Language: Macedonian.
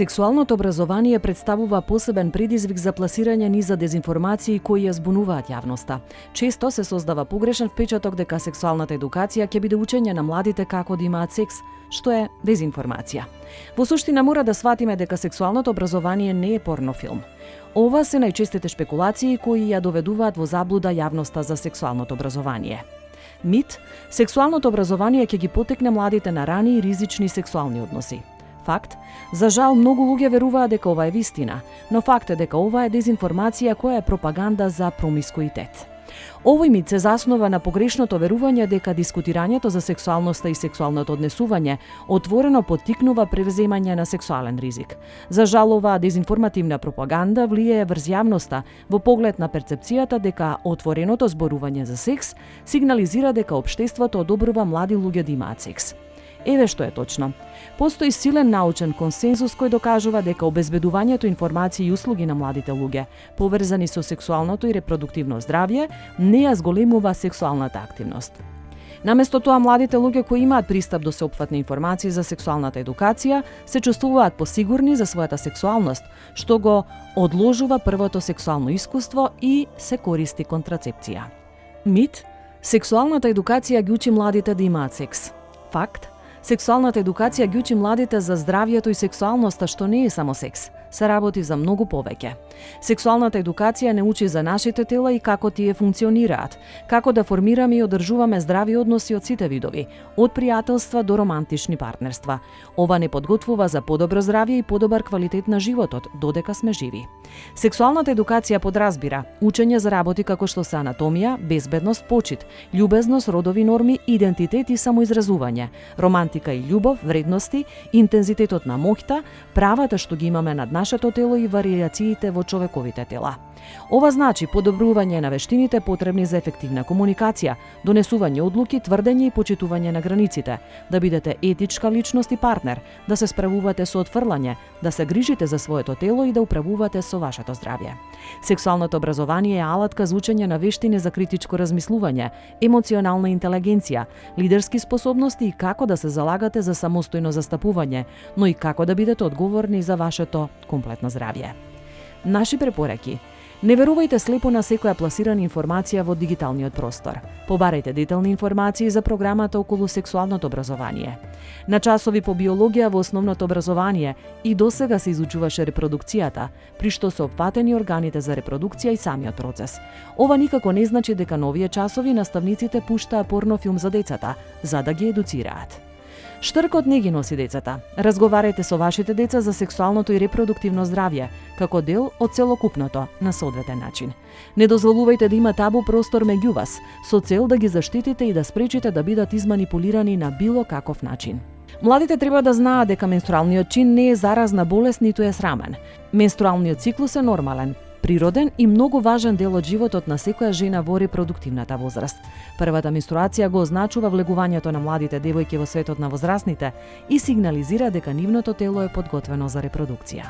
Сексуалното образование представува посебен предизвик за пласирање низ за дезинформации кои ја збунуваат јавноста. Често се создава погрешен впечаток дека сексуалната едукација ќе биде учење на младите како да имаат секс, што е дезинформација. Во суштина мора да сватиме дека сексуалното образование не е порнофилм. Ова се најчестите шпекулации кои ја доведуваат во заблуда јавноста за сексуалното образование. Мит, сексуалното образование ќе ги потекне младите на рани и ризични сексуални односи. Факт, за жал многу луѓе веруваат дека ова е вистина, но факт е дека ова е дезинформација која е пропаганда за промискуитет. Овој мит се заснова на погрешното верување дека дискутирањето за сексуалноста и сексуалното однесување отворено поттикнува превземање на сексуален ризик. За жал, оваа дезинформативна пропаганда влијае врз јавноста во поглед на перцепцијата дека отвореното зборување за секс сигнализира дека општеството одобрува млади луѓе да имаат секс. Еве што е точно. Постои силен научен консензус кој докажува дека обезбедувањето информации и услуги на младите луѓе, поврзани со сексуалното и репродуктивно здравје, не ја зголемува сексуалната активност. Наместо тоа, младите луѓе кои имаат пристап до сеопфатни информации за сексуалната едукација се чувствуваат посигурни за својата сексуалност, што го одложува првото сексуално искуство и се користи контрацепција. Мит, сексуалната едукација ги учи младите да имаат секс. Факт, сексуалната едукација ги учи младите за здравјето и сексуалноста, што не е само секс, се работи за многу повеќе. Сексуалната едукација не учи за нашите тела и како тие функционираат, како да формираме и одржуваме здрави односи од сите видови, од пријателства до романтични партнерства. Ова не подготвува за подобро здравје и подобар квалитет на животот, додека сме живи. Сексуалната едукација подразбира учење за работи како што се анатомија, безбедност, почит, љубезност, родови норми, идентитет и самоизразување, романтика и љубов, вредности, интензитетот на моќта, правата што ги имаме над нашето тело и варијациите во човековите тела. Ова значи подобрување на вештините потребни за ефективна комуникација, донесување одлуки, тврдење и почитување на границите, да бидете етичка личност и партнер, да се справувате со отфрлање, да се грижите за своето тело и да управувате со вашето здравје. Сексуалното образование е алатка за учење на вештини за критичко размислување, емоционална интелигенција, лидерски способности и како да се залагате за самостојно застапување, но и како да бидете одговорни за вашето комплетно здравје. Наши препораки: не верувајте слепо на секоја пласирана информација во дигиталниот простор. Побарајте детални информации за програмата околу сексуалното образование. На часови по биологија во основното образование и досега се изучуваше репродукцијата, при што се опфатени органите за репродукција и самиот процес. Ова никако не значи дека на овие часови наставниците пуштаа порнофилм за децата, за да ги едуцираат. Штркот не ги носи децата. Разговарајте со вашите деца за сексуалното и репродуктивно здравје, како дел од целокупното на соодветен начин. Не дозволувајте да има табу простор меѓу вас, со цел да ги заштитите и да спречите да бидат изманипулирани на било каков начин. Младите треба да знаат дека менструалниот чин не е заразна болест, ниту е срамен. Менструалниот циклус е нормален, природен и многу важен дел од животот на секоја жена во репродуктивната возраст. Првата менструација го означува влегувањето на младите девојки во светот на возрастните и сигнализира дека нивното тело е подготвено за репродукција.